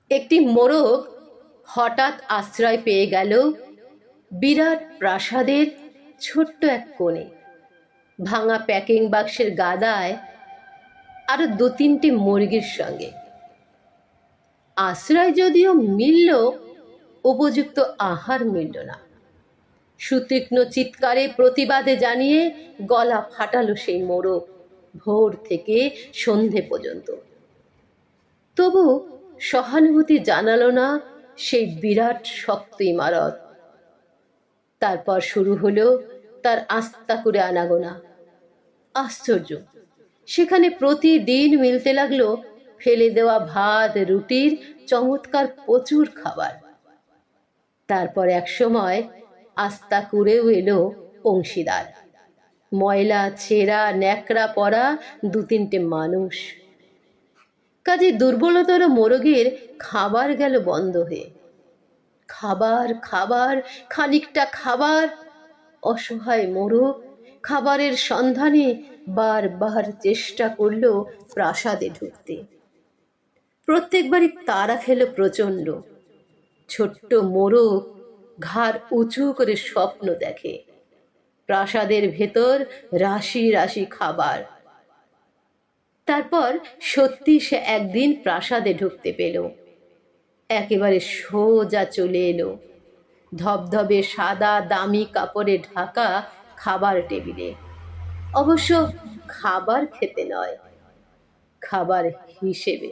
একটি মোরগ হঠাৎ আশ্রয় পেয়ে গেল বিরাট প্রাসাদের ছোট্ট এক কোণে। ভাঙা প্যাকিং বাক্সের গাদায় আরো দু তিনটি মুরগির সঙ্গে। আশ্রয় যদিও মিলল, উপযুক্ত আহার মিলল না। সুতীক্ষ্ণ চিৎকারে প্রতিবাদে জানিয়ে গলা ফাটালো সেই মোরগ ভোর থেকে সন্ধে পর্যন্ত। তবু সহানুভূতি জানালো না সেই বিরাট শক্ত ইমারত। তারপর শুরু হলো তার আস্তা করে আনাগোনা। আশ্চর্য, সেখানে প্রতিদিন মিলতে লাগলো ফেলে দেওয়া ভাত রুটির চমৎকার প্রচুর খাবার। তারপর এক সময় আস্তা করেও এলো অংশীদার, ময়লা ছেঁড়া ন্যাকড়া পরা দু তিনটে মানুষ। কাজে দুর্বলতর মোরগের খাবার গেল বন্ধ হয়ে। খাবার খাবার খানিকটা খাবার। অসহায় মোরগ খাবারের সন্ধানে বারবার চেষ্টা করল প্রাসাদে ঢুকতে। প্রত্যেকবারই তাড়া খেল প্রচণ্ড। ছোট্ট মোরগ ঘাড় উঁচু করে স্বপ্ন দেখে, প্রাসাদের ভেতর রাশি রাশি খাবার। তারপর সত্যি সে একদিন প্রাসাদে ঢুকতে পেল। একেবারে সোজা চলে এলো ধবধবে সাদা দামি কাপড়ে ঢাকা খাবার টেবিলে। অবশ্য খাবার খেতে নয়, খাবার হিসেবে।